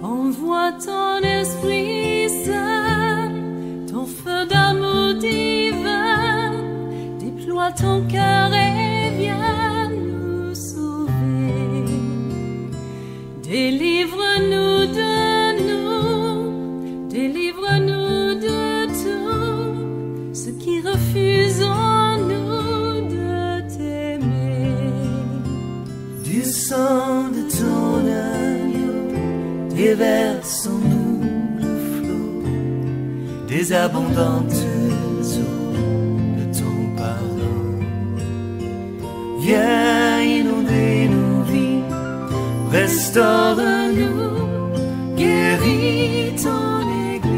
Envoie ton Esprit Saint, ton feu d'amour divin, déploie ton cœur et viens nous sauver. Délivre-nous délivre-nous de tout ce qui refuse en nous de t'aimer. Du sang de ton agneau, déversons-nous le flot des abondantes eaux de ton pardon. Viens inonder nos vies, restaure-nous, guéris ton Église.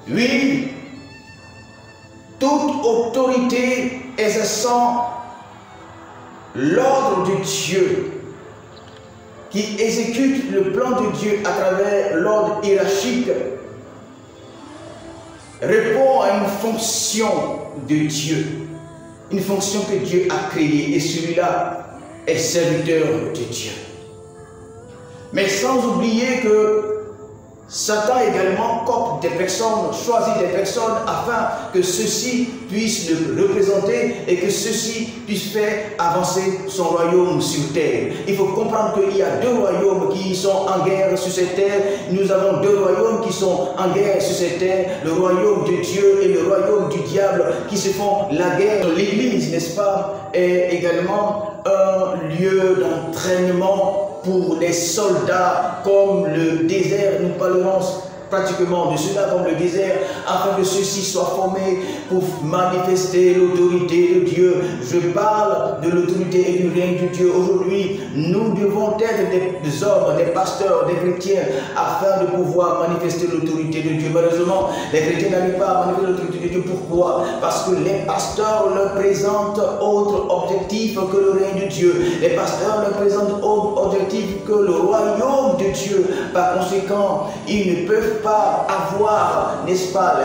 Oui, toute autorité exerçant l'ordre de Dieu, qui exécute le plan de Dieu à travers l'ordre hiérarchique, répond à une fonction de Dieu, une fonction que Dieu a créée, et celui-là est serviteur de Dieu. Mais sans oublier que Satan également copte des personnes, choisit des personnes afin que ceux-ci puissent le représenter et que ceux-ci puissent faire avancer son royaume sur terre. Il faut comprendre qu'il y a deux royaumes qui sont en guerre sur cette terre. Nous avons deux royaumes qui sont en guerre sur cette terre, le royaume de Dieu et le royaume du diable qui se font la guerre. L'Église, n'est-ce pas, est également un lieu d'entraînement pour les soldats, comme le désert. Nous parlerons pratiquement de cela comme le désert, afin que ceux-ci soient formés pour manifester l'autorité de Dieu. Je parle de l'autorité et du règne de Dieu. Aujourd'hui, nous devons être des hommes, des pasteurs, des chrétiens, afin de pouvoir manifester l'autorité de Dieu. Malheureusement, les chrétiens n'arrivent pas à manifester l'autorité de Dieu. Pourquoi? Parce que les pasteurs leur présentent autre objectif que le règne de Dieu. Les pasteurs leur présentent autre objectif que le royaume de Dieu. Par conséquent, ils ne peuvent pas avoir, n'est-ce pas,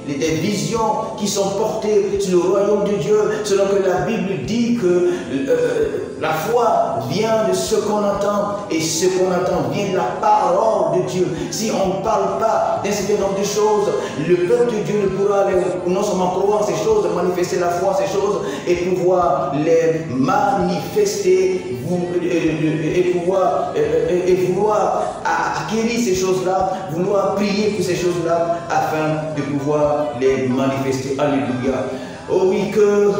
des visions qui sont portées sur le royaume de Dieu, selon que la Bible dit que la foi vient de ce qu'on entend, et ce qu'on entend vient de la parole de Dieu. Si on ne parle pas d'un certain nombre de choses, le peuple de Dieu ne pourra non seulement croire ces choses, manifester la foi en ces choses, et pouvoir les manifester, et vouloir acquérir ces choses-là, vouloir prier pour ces choses-là, afin de pouvoir les manifester. Alléluia. Oh oui, que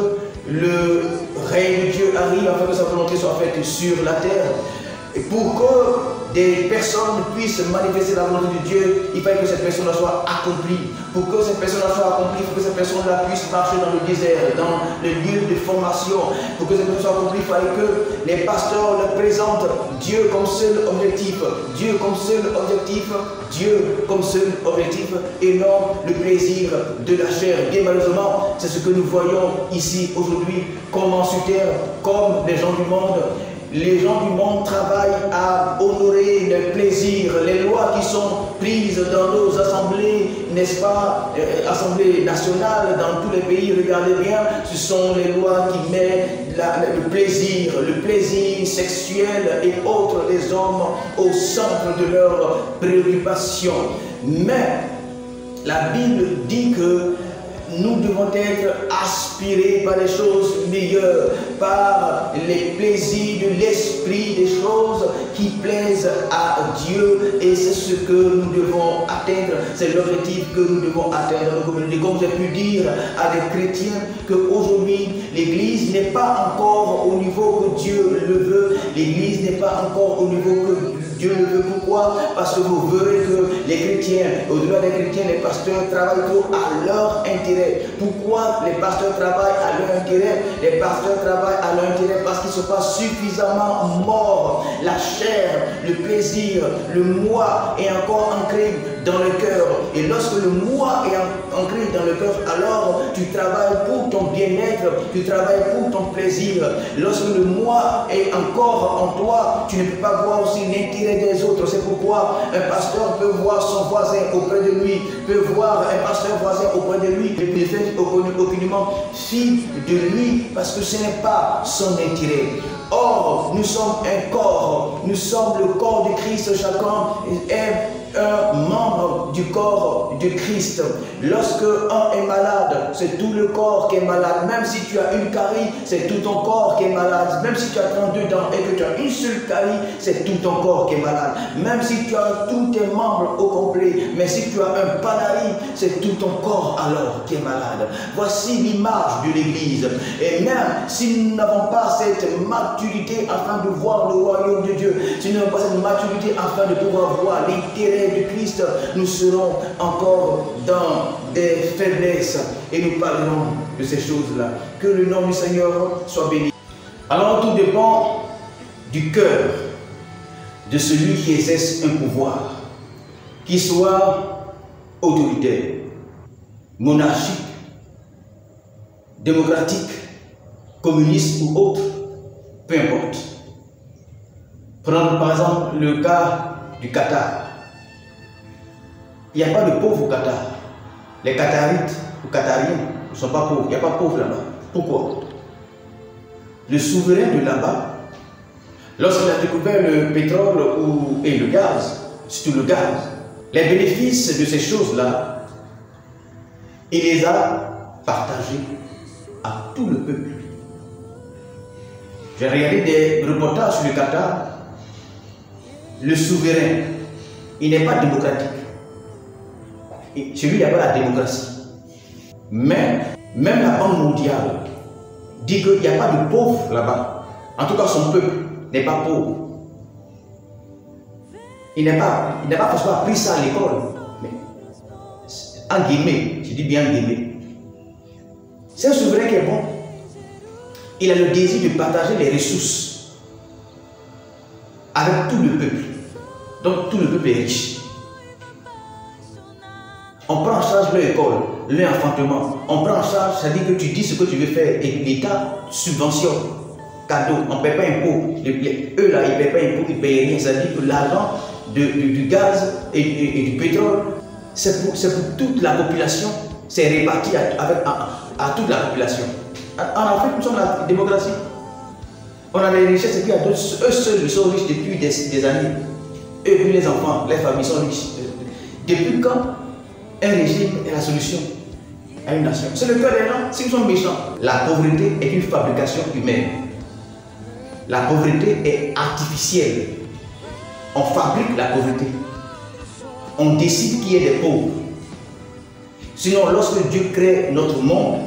le règne de Dieu arrive afin que sa volonté soit faite sur la terre. Et pour que des personnes puissent manifester la volonté de Dieu, il fallait que cette personne-là soit accomplie. Pour que cette personne-là soit accomplie, il faut que cette personne-là puisse marcher dans le désert, dans le lieu de formation. Pour que cette personne soit accomplie, il fallait que les pasteurs leur présentent Dieu comme seul objectif. Dieu comme seul objectif. Dieu comme seul objectif, et non le plaisir de la chair. Bien malheureusement, c'est ce que nous voyons ici aujourd'hui, comme en sur terre, comme les gens du monde. Les gens du monde travaillent à honorer les plaisirs, les lois qui sont prises dans nos assemblées, n'est-ce pas, assemblées nationales dans tous les pays. Regardez bien, ce sont les lois qui mettent le plaisir sexuel et autres des hommes au centre de leurs préoccupations. Mais la Bible dit que nous devons être aspirés par les choses meilleures, par les plaisirs de l'esprit, des choses qui plaisent à Dieu, et c'est ce que nous devons atteindre, c'est l'objectif que nous devons atteindre dans nos communautés. Comme j'ai pu dire à des chrétiens qu'aujourd'hui l'Église n'est pas encore au niveau que Dieu le veut, l'Église n'est pas encore au niveau que Dieu le veut. Pourquoi? Parce que vous verrez que les chrétiens, au-delà des chrétiens, les pasteurs travaillent trop à leur intérêt. Pourquoi les pasteurs travaillent à leur intérêt? Les pasteurs travaillent à leur intérêt parce qu'ils ne sont pas suffisamment morts. La chair, le plaisir, le moi est encore ancré dans le cœur. Et lorsque le moi est ancré dans le cœur, alors tu travailles pour ton bien-être, tu travailles pour ton plaisir. Lorsque le moi est encore en toi, tu ne peux pas voir aussi l'intérêt intérêts des autres. C'est pourquoi un pasteur peut voir son voisin auprès de lui, peut voir un pasteur voisin auprès de lui, et ne fait aucunement fi de lui, parce que ce n'est pas son intérêt. Or, nous sommes un corps, nous sommes le corps de Christ, chacun est un membre du corps de Christ. Lorsque un est malade, c'est tout le corps qui est malade. Même si tu as une carie, c'est tout ton corps qui est malade. Même si tu as 32 dents et que tu as une seule carie, c'est tout ton corps qui est malade. Même si tu as tous tes membres au complet, mais si tu as un panarie, c'est tout ton corps alors qui est malade. Voici l'image de l'Église. Et même si nous n'avons pas cette maturité afin de voir le royaume de Dieu, si nous n'avons pas cette maturité afin de pouvoir voir l'intérêt de Christ, nous serons encore dans des faiblesses et nous parlerons de ces choses-là. Que le nom du Seigneur soit béni. Alors tout dépend du cœur de celui qui exerce un pouvoir, qu'il soit autoritaire, monarchique, démocratique, communiste ou autre, peu importe. Prenons par exemple le cas du Qatar. Il n'y a pas de pauvres au Qatar. Les Qatarites ou Qatariens ne sont pas pauvres. Il n'y a pas de pauvres là-bas. Pourquoi? Le souverain de là-bas, lorsqu'il a découvert le pétrole et le gaz, surtout le gaz, les bénéfices de ces choses-là, il les a partagés à tout le peuple. J'ai regardé des reportages sur le Qatar. Le souverain, il n'est pas démocratique. Chez lui, il n'y a pas la démocratie. Mais même la Banque mondiale dit qu'il n'y a pas de pauvres là-bas. En tout cas, son peuple n'est pas pauvre. Il n'a pas forcément appris ça à l'école. Mais en guillemets, je dis bien en guillemets. C'est un souverain qui est bon. Il a le désir de partager les ressources avec tout le peuple. Donc tout le peuple est riche. On prend en charge leur école, leur enfantement. On prend en charge, c'est-à-dire que tu dis ce que tu veux faire et l'État subventionne, cadeau, on ne paie pas impôt. Eux là, ils ne paient pas impôt, ils ne payent rien. C'est-à-dire que l'argent du gaz et du pétrole, c'est pour toute la population. C'est réparti à toute la population. En Afrique, nous sommes la démocratie. On a des richesses et puis eux seuls ils sont riches depuis des années. Eux et puis les enfants, les familles sont riches. Depuis quand un régime est la solution à une nation? C'est le cœur des gens. S'ils sont méchants, la pauvreté est une fabrication humaine. La pauvreté est artificielle. On fabrique la pauvreté. On décide qu'il y ait des pauvres. Sinon, lorsque Dieu crée notre monde,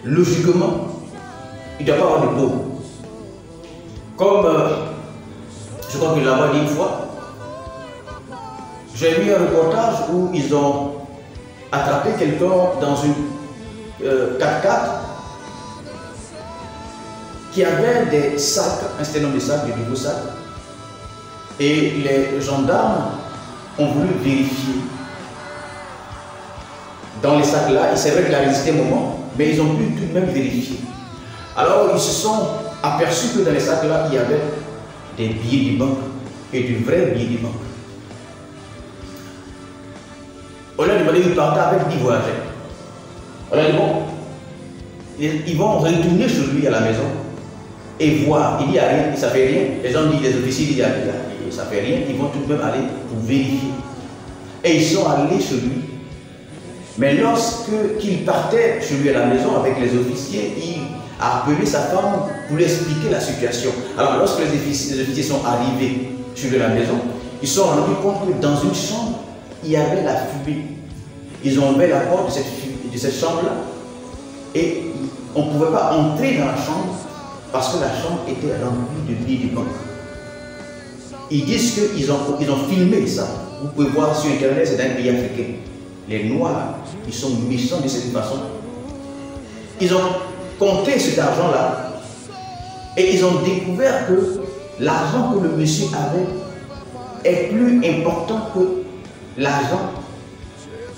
logiquement, il ne doit pas avoir de pauvres. Comme je crois que là-bas dit une fois, j'ai vu un reportage où ils ont attrapé quelqu'un dans une 4x4 qui avait des sacs, un certain nombre de sacs, de nouveaux sacs, et les gendarmes ont voulu vérifier. Dans les sacs là, et c'est vrai qu'il a résisté un moment, mais ils ont pu tout de même vérifier. Alors ils se sont aperçus que dans les sacs là, il y avait des billets de banque et de vrais billets de banque. On leur a demandé de partir avec 10 voyageurs. On leur a dit bon, ils vont retourner chez lui à la maison et voir. Il dit il n'y a rien, ça ne fait rien. Les gens disent, les officiers disent ça ne fait rien. Ils vont tout de même aller pour vérifier. Et ils sont allés chez lui. Mais lorsqu'il partait chez lui à la maison avec les officiers, il a appelé sa femme pour lui expliquer la situation. Alors lorsque les officiers sont arrivés chez lui à la maison, ils se sont rendus compte que dans une chambre, il y avait la fumée. Ils ont ouvert la porte de cette chambre-là et on ne pouvait pas entrer dans la chambre parce que la chambre était remplie de billets de banque. Ils disent qu'ils ont filmé ça. Vous pouvez voir sur Internet, c'est dans un pays africain. Les Noirs, ils sont méchants de cette façon. Ils ont compté cet argent-là et ils ont découvert que l'argent que le monsieur avait est plus important que l'argent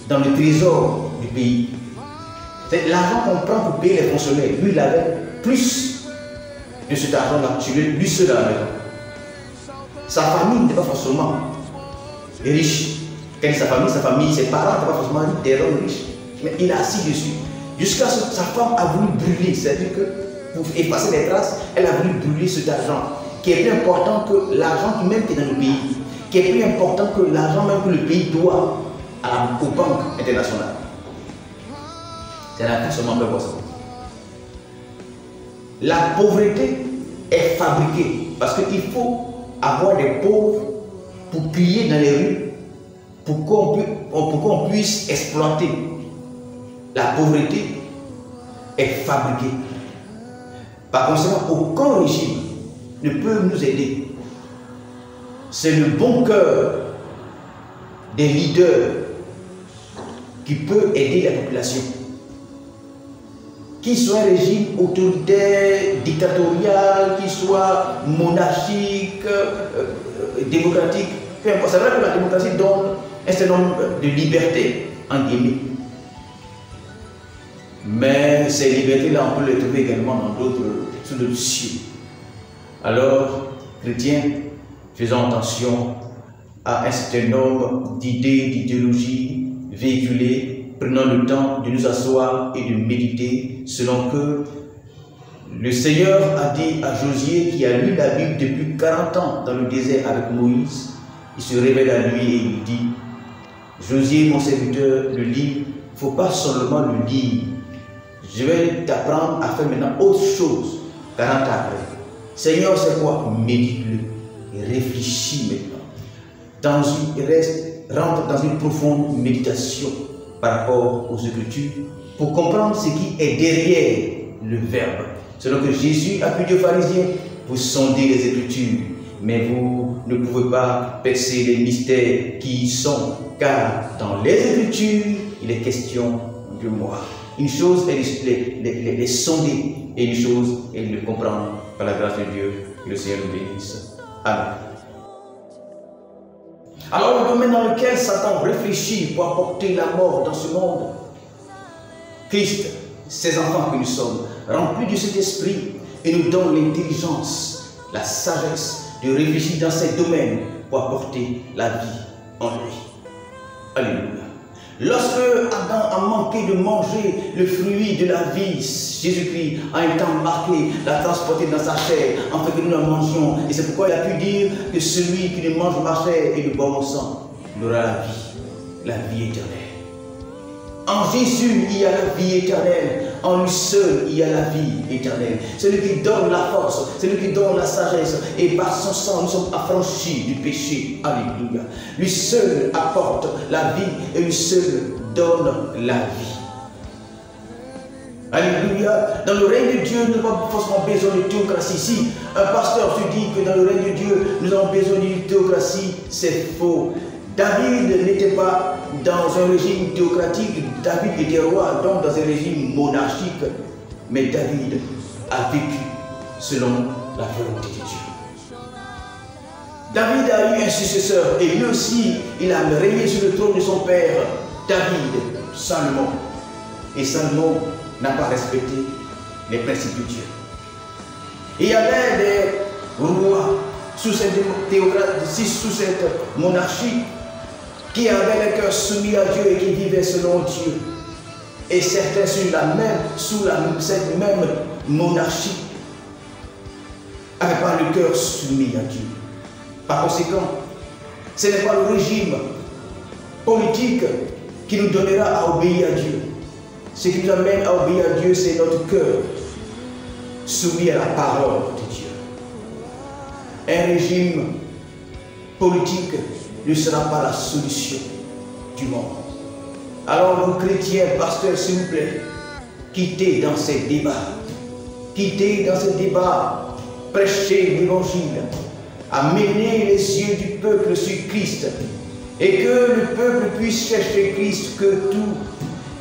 dans le trésor du pays. C'est l'argent qu'on prend pour payer les fonctionnaires. Lui, il avait plus de cet argent-là, lui seul à la maison. Sa famille n'est pas forcément riche. Quand il dit sa famille, ses parents n'étaient pas forcément des hommes riches. Mais il a assis dessus. Jusqu'à ce que sa femme a voulu brûler. C'est-à-dire que pour effacer les traces, elle a voulu brûler cet argent, qui est plus important que l'argent qui même est dans le pays, qui est plus important que l'argent même que le pays doit aux banques internationales. C'est la vie seulement peut voir ça. La pauvreté est fabriquée parce qu'il faut avoir des pauvres pour crier dans les rues, pour qu'on puisse exploiter. La pauvreté est fabriquée. Par conséquent, aucun régime ne peut nous aider. C'est le bon cœur des leaders qui peut aider la population. Qu'il soit un régime autoritaire, dictatorial, qu'il soit monarchique, démocratique, peu importe. C'est vrai que la démocratie donne un certain nombre de libertés, en guillemets. Mais ces libertés-là, on peut les trouver également dans sous d'autres cieux. Alors, chrétiens, faisons attention à un certain nombre d'idées, d'idéologies véhiculées. Prenons le temps de nous asseoir et de méditer selon que le Seigneur a dit à Josué qui a lu la Bible depuis 40 ans dans le désert avec Moïse. Il se révèle à lui et il dit: Josué, mon serviteur, le livre, il ne faut pas seulement le lire. Je vais t'apprendre à faire maintenant autre chose 40 ans après. Seigneur, c'est quoi? Médite-le et réfléchis maintenant. Rentre dans une profonde méditation par rapport aux Écritures pour comprendre ce qui est derrière le Verbe. Selon que Jésus a pu dire aux pharisiens: vous sondez les Écritures, mais vous ne pouvez pas percer les mystères qui y sont, car dans les Écritures, il est question de moi. Une chose est les sonder, et une chose est de le comprendre par la grâce de Dieu. Que le Seigneur nous bénisse. Amen. Alors, le domaine dans lequel Satan réfléchit pour apporter la mort dans ce monde, Christ, ses enfants que nous sommes, remplis de cet esprit, et nous donne l'intelligence, la sagesse de réfléchir dans ces domaines pour apporter la vie en lui. Alléluia. Lorsque Adam a manqué de manger le fruit de la vie, Jésus-Christ a un temps marqué, l'a transporté dans sa chair, afin que nous la mangions. Et c'est pourquoi il a pu dire que celui qui ne mange ma chair et ne boit mon sang, il aura la vie éternelle. En Jésus, il y a la vie éternelle. En lui seul, il y a la vie éternelle. C'est lui qui donne la force, c'est lui qui donne la sagesse. Et par son sang, nous sommes affranchis du péché. Alléluia. Lui seul apporte la vie et lui seul donne la vie. Alléluia. Dans le règne de Dieu, nous n'avons pas forcément besoin de théocratie. Si un pasteur se dit que dans le règne de Dieu, nous avons besoin d'une théocratie, c'est faux. David n'était pas dans un régime théocratique, David était roi, donc dans un régime monarchique. Mais David a vécu selon la volonté de Dieu. David a eu un successeur et lui aussi, il a régné sur le trône de son père, David, Salomon. Et Salomon n'a pas respecté les principes de Dieu. Et il y avait des rois sous cette théocratie, sous cette monarchie, qui avaient le cœur soumis à Dieu et qui vivaient selon Dieu. Et certains sous cette même monarchie n'avaient pas le cœur soumis à Dieu. Par conséquent, ce n'est pas le régime politique qui nous donnera à obéir à Dieu. Ce qui nous amène à obéir à Dieu, c'est notre cœur soumis à la parole de Dieu. Un régime politique ne sera pas la solution du monde. Alors, nous chrétiens, pasteurs, s'il vous plaît, quittez dans ces débats. Quittez dans ces débats. Prêchez l'évangile. Amenez les yeux du peuple sur Christ. Et que le peuple puisse chercher Christ, que tout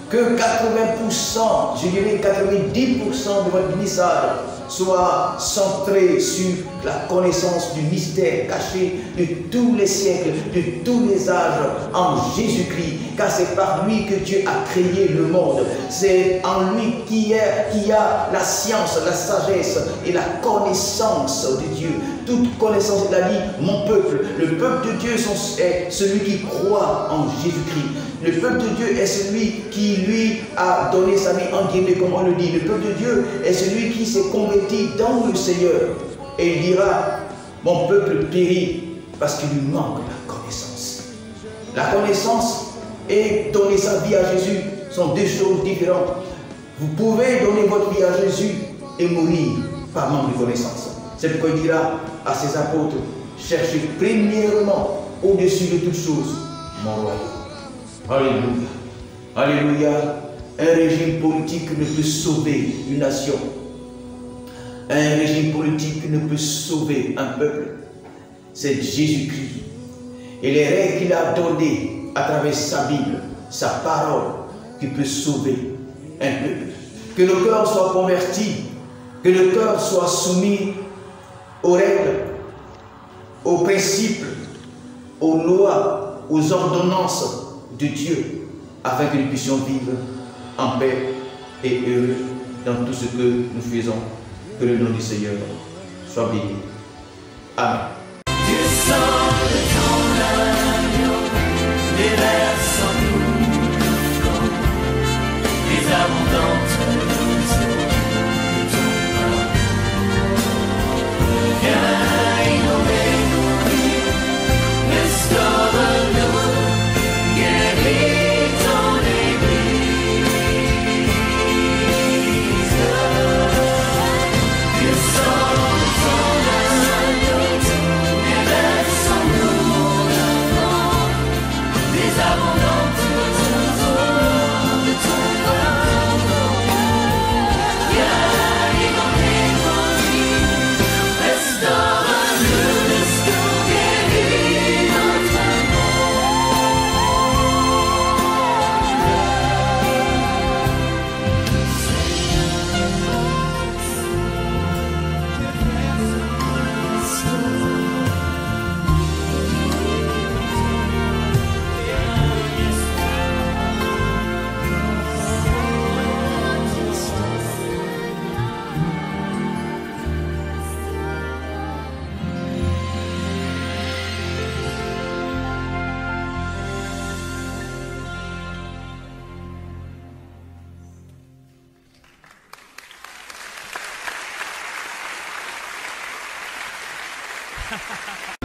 que 80%, je dirais 90% de votre message soit centré sur la connaissance du mystère caché de tous les siècles, de tous les âges en Jésus-Christ, car c'est par lui que Dieu a créé le monde. C'est en lui qui a la science, la sagesse et la connaissance de Dieu. Toute connaissance, il a dit, mon peuple. Le peuple de Dieu est celui qui croit en Jésus-Christ. Le peuple de Dieu est celui qui lui a donné sa vie en guillemets, comme on le dit. Le peuple de Dieu est celui qui s'est converti dans le Seigneur. Et il dira, mon peuple périt parce qu'il lui manque la connaissance. La connaissance et donner sa vie à Jésus sont deux choses différentes. Vous pouvez donner votre vie à Jésus et mourir par manque de connaissance. C'est pourquoi il dira à ses apôtres, cherchez premièrement au-dessus de toutes choses mon royaume. Alléluia. Alléluia. Un régime politique ne peut sauver une nation. Un régime politique ne peut sauver un peuple. C'est Jésus-Christ. Et les règles qu'il a données à travers sa Bible, sa parole, qui peut sauver un peuple. Que le cœur soit converti, que le cœur soit soumis aux règles, aux principes, aux lois, aux ordonnances de Dieu, afin que nous puissions vivre en paix et heureux dans tout ce que nous faisons. Que le nom du Seigneur soit béni. Amen. Du sang de ton agneau, déverse en nous le flot des abondantes eaux de ton pain. Viens inonder nos vies, restaure-nous, guéris ton Église. Du sang de ton agneau, déverse en nous le flot des abondantes eaux de ton pain. Viens inonder nos vies, restaure-nous, guéris notre Ha ha ha ha.